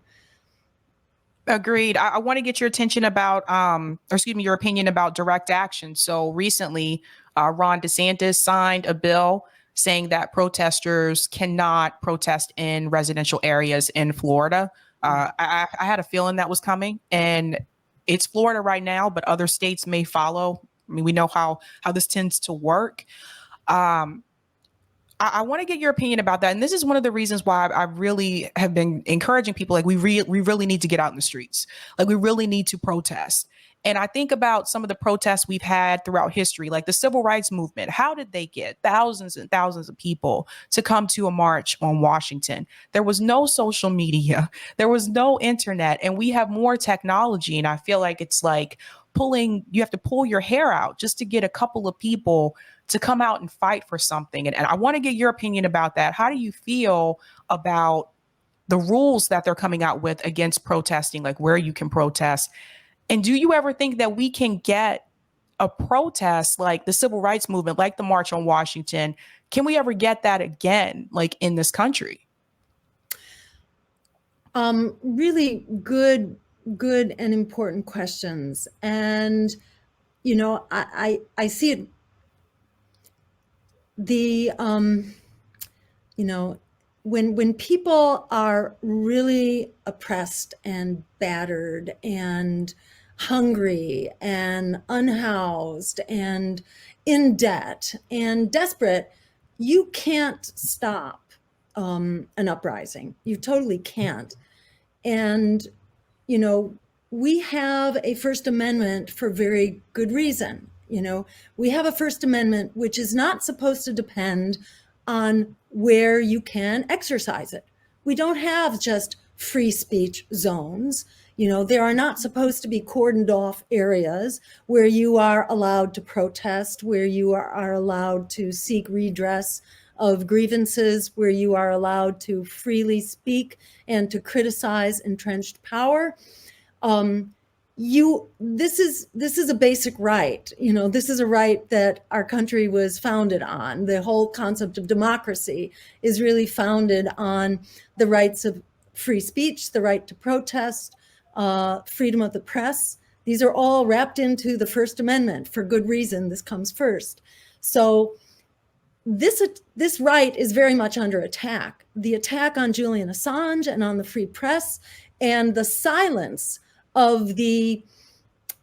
Agreed. I want to get your attention about, or excuse me, your opinion about direct action. So recently, Ron DeSantis signed a bill saying that protesters cannot protest in residential areas in Florida. I had a feeling that was coming, and it's Florida right now, but other states may follow. I mean, we know how this tends to work. I want to get your opinion about that. And this is one of the reasons why I really have been encouraging people, like, we really need to get out in the streets. Like, we really need to protest. And I think about some of the protests we've had throughout history, like the civil rights movement. How did they get thousands and thousands of people to come to a march on Washington? There was no social media. There was no internet. And we have more technology. And I feel like it's like you have to pull your hair out just to get a couple of people to come out and fight for something. And I want to get your opinion about that. How do you feel about the rules that they're coming out with against protesting, like where you can protest? And do you ever think that we can get a protest like the civil rights movement, like the March on Washington? Can we ever get that again, like in this country? Really good and important questions. And, I see it. When people are really oppressed and battered and hungry and unhoused and in debt and desperate, you can't stop an uprising. You totally can't. And, we have a First Amendment for very good reason. We have a First Amendment which is not supposed to depend on where you can exercise it. We don't have just free speech zones. There are not supposed to be cordoned off areas where you are allowed to protest, where you are allowed to seek redress of grievances, where you are allowed to freely speak and to criticize entrenched power. This is a basic right. This is a right that our country was founded on. The whole concept of democracy is really founded on the rights of free speech, the right to protest, freedom of the press. These are all wrapped into the First Amendment for good reason. This comes first. So this right is very much under attack. The attack on Julian Assange and on the free press, and the silence of the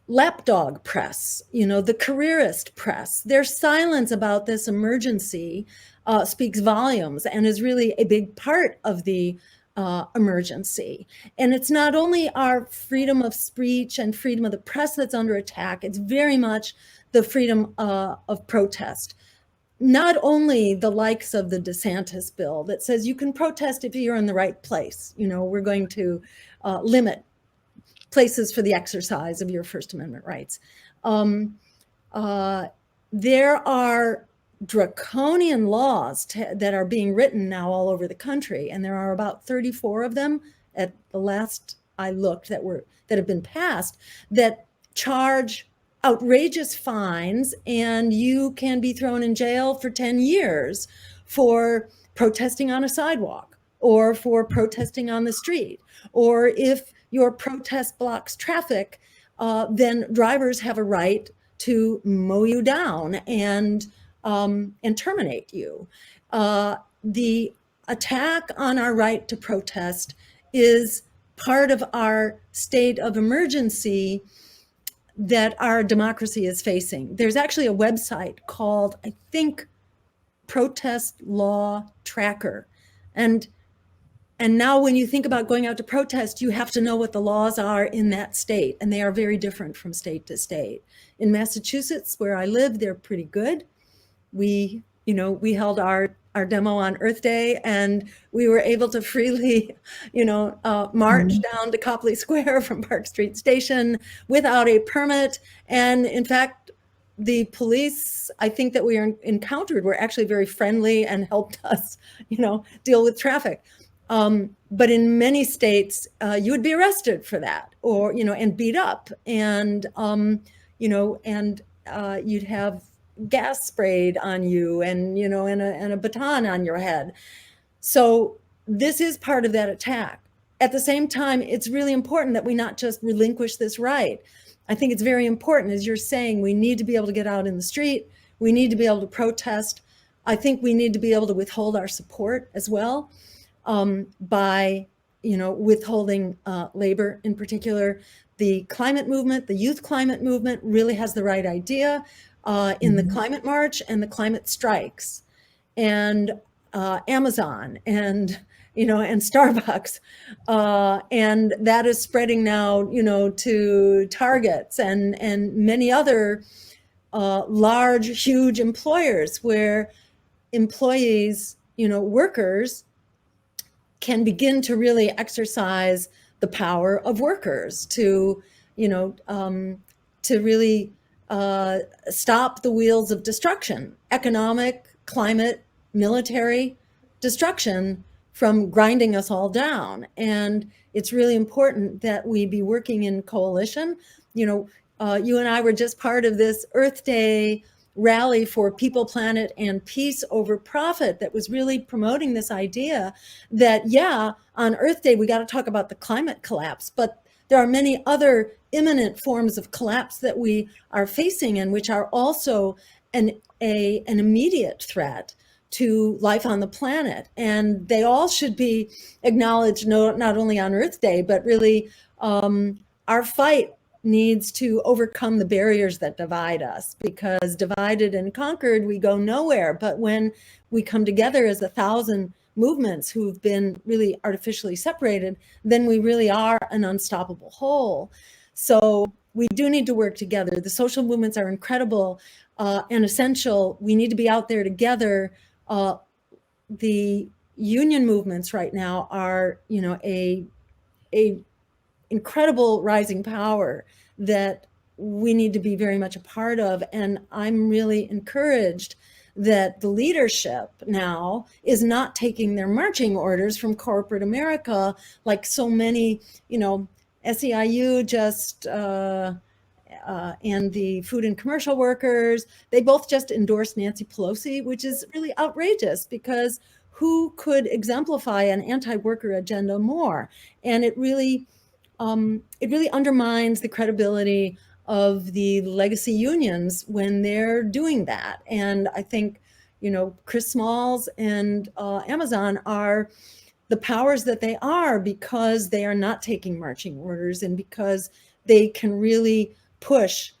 lapdog press, the careerist press. Their silence about this emergency speaks volumes and is really a big part of the emergency. And it's not only our freedom of speech and freedom of the press that's under attack, it's very much the freedom of protest. Not only the likes of the DeSantis bill that says you can protest if you're in the right place. We're going to limit places for the exercise of your First Amendment rights. There are draconian laws that are being written now all over the country, and there are about 34 of them at the last I looked that have been passed, that charge outrageous fines, and you can be thrown in jail for 10 years for protesting on a sidewalk or for protesting on the street, or if your protest blocks traffic, then drivers have a right to mow you down and terminate you. The attack on our right to protest is part of our state of emergency that our democracy is facing. There's actually a website called, I think, Protest Law Tracker. And now when you think about going out to protest, you have to know what the laws are in that state, and they are very different from state to state. In Massachusetts, where I live, they're pretty good. We we held our demo on Earth Day, and we were able to freely, march down to Copley Square from Park Street Station without a permit. And in fact, the police, I think that we encountered were actually very friendly and helped us, deal with traffic. But in many states, you would be arrested for that, or, and beat up, and, you'd have gas sprayed on you, and, and a baton on your head. So this is part of that attack. At the same time, it's really important that we not just relinquish this right. I think it's very important, as you're saying, we need to be able to get out in the street. We need to be able to protest. I think we need to be able to withhold our support as well, by, withholding labor in particular. The climate movement, the youth climate movement really has the right idea in the climate march and the climate strikes, and Amazon, and and Starbucks, and that is spreading now, to Targets and many other large, huge employers, where employees, workers can begin to really exercise the power of workers to, to really stop the wheels of destruction, economic, climate, military destruction, from grinding us all down. And it's really important that we be working in coalition. You and I were just part of this Earth Day rally for people, planet, and peace over profit that was really promoting this idea that, on Earth Day, we got to talk about the climate collapse, but there are many other imminent forms of collapse that we are facing, and which are also an immediate threat to life on the planet. And they all should be acknowledged, not only on Earth Day, but really our fight needs to overcome the barriers that divide us, because divided and conquered, we go nowhere. But when we come together as 1,000 movements who've been really artificially separated, then we really are an unstoppable whole. So we do need to work together. The social movements are incredible and essential. We need to be out there together. The union movements right now are, a incredible rising power that we need to be very much a part of. And I'm really encouraged that the leadership now is not taking their marching orders from corporate America, like so many, SEIU just, and the food and commercial workers, they both just endorsed Nancy Pelosi, which is really outrageous, because who could exemplify an anti-worker agenda more? And it really undermines the credibility of the legacy unions when they're doing that. And I think, Chris Smalls and Amazon are the powers that they are because they are not taking marching orders, and because they can really push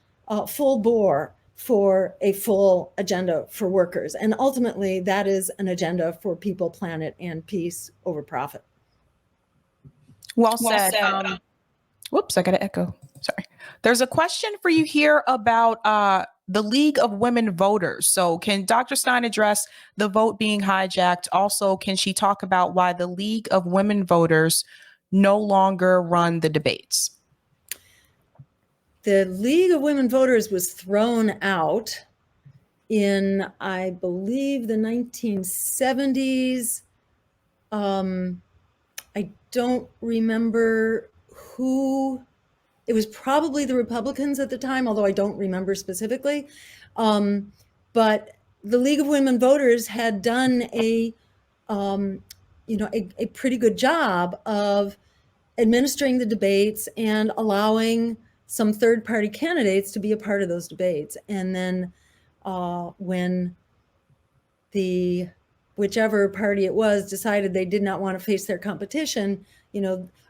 full bore for a full agenda for workers. And ultimately, that is an agenda for people, planet, and peace over profit. Well said. Whoops, I got to echo. Sorry. There's a question for you here about the League of Women Voters. So can Dr. Stein address the vote being hijacked? Also, can she talk about why the League of Women Voters no longer run the debates? The League of Women Voters was thrown out in, I believe, the 1970s. I don't remember who. It was probably the Republicans at the time, although I don't remember specifically. But the League of Women Voters had done a pretty good job of administering the debates and allowing some third-party candidates to be a part of those debates. And then when whichever party it was decided they did not want to face their competition,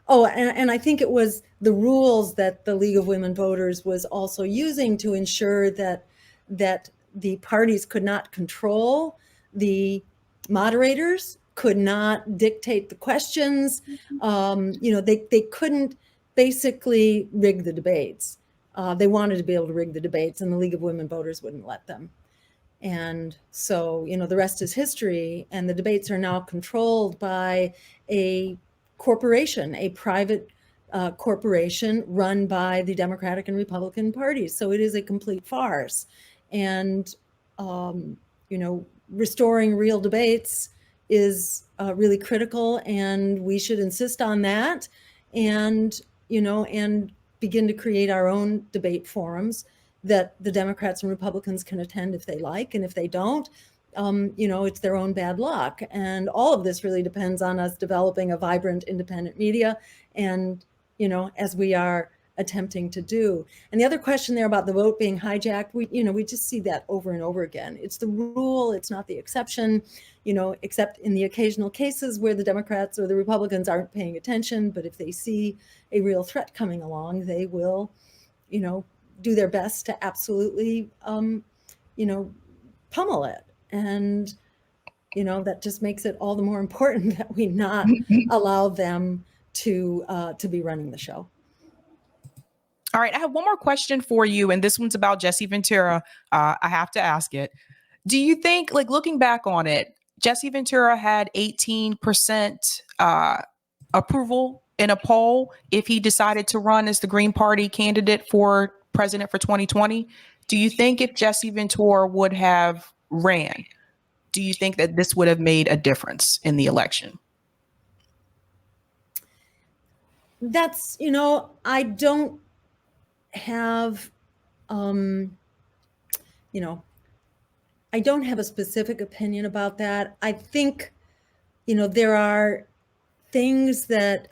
and I think it was the rules that the League of Women Voters was also using to ensure that the parties could not control the moderators, could not dictate the questions. They couldn't basically rig the debates. They wanted to be able to rig the debates, and the League of Women Voters wouldn't let them. And so, the rest is history. And the debates are now controlled by a corporation, a private corporation run by the Democratic and Republican parties. So it is a complete farce. And, restoring real debates is really critical, and we should insist on that, and begin to create our own debate forums that the Democrats and Republicans can attend if they like, and if they don't, it's their own bad luck. And all of this really depends on us developing a vibrant independent media, and as we are attempting to do. And the other question there about the vote being hijacked, we just see that over and over again. It's the rule, it's not the exception, except in the occasional cases where the Democrats or the Republicans aren't paying attention. But if they see a real threat coming along, they will, do their best to absolutely, pummel it. And, that just makes it all the more important that we not allow them to be running the show. All right, I have one more question for you, and this one's about Jesse Ventura. I have to ask it. Do you think, looking back on it, Jesse Ventura had 18% approval in a poll if he decided to run as the Green Party candidate for president for 2020? Do you think if Jesse Ventura would have ran, do you think that this would have made a difference in the election? That's, I don't have, I don't have a specific opinion about that. I think, there are things that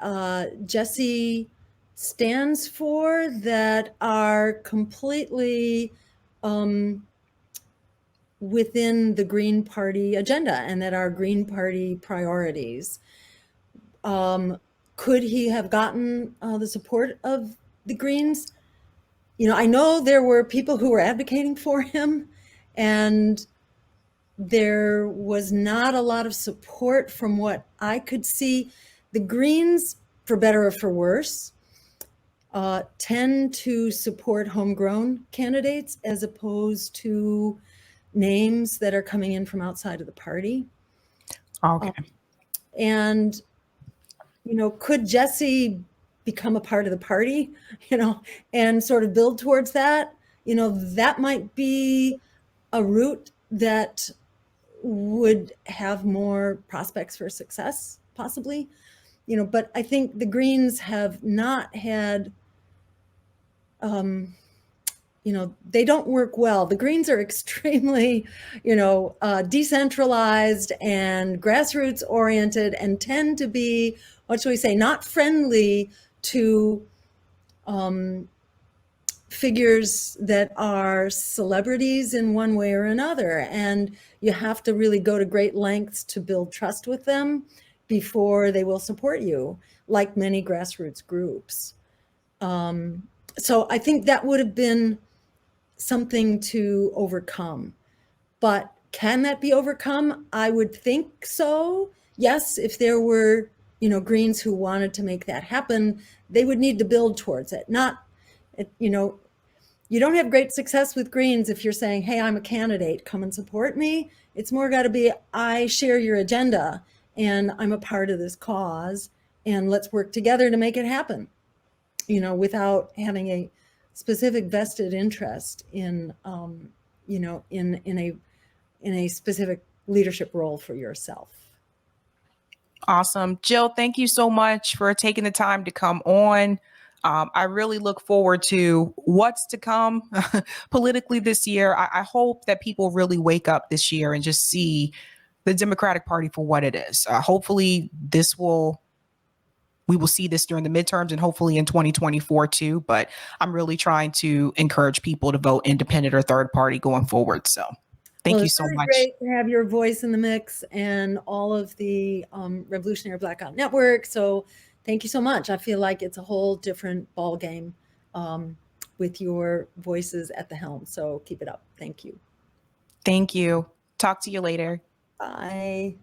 Jesse stands for that are completely within the Green Party agenda and that are Green Party priorities. Could he have gotten the support of the Greens? I know there were people who were advocating for him, and there was not a lot of support from what I could see. The Greens, for better or for worse, tend to support homegrown candidates as opposed to names that are coming in from outside of the party. Okay. And, could Jesse become a part of the party, and sort of build towards that? That might be a route that would have more prospects for success, possibly. But I think the Greens have not had, they don't work well. The Greens are extremely, decentralized and grassroots oriented, and tend to be, what shall we say, not friendly to figures that are celebrities in one way or another. And you have to really go to great lengths to build trust with them before they will support you, like many grassroots groups. So I think that would have been something to overcome. But can that be overcome? I would think so. Yes, if there were, Greens who wanted to make that happen, they would need to build towards it. Not, you don't have great success with Greens if you're saying, hey, I'm a candidate, come and support me. It's more got to be, I share your agenda and I'm a part of this cause, and let's work together to make it happen, without having a specific vested interest in, in a specific leadership role for yourself. Awesome. Jill, thank you so much for taking the time to come on. I really look forward to what's to come politically this year. I hope that people really wake up this year and just see the Democratic Party for what it is. Hopefully we will see this during the midterms and hopefully in 2024 too. But I'm really trying to encourage people to vote independent or third party going forward. So thank you so much. It's great to have your voice in the mix and all of the Revolutionary Blackout Network. So thank you so much. I feel like it's a whole different ball game with your voices at the helm. So keep it up. Thank you. Thank you. Talk to you later. Bye.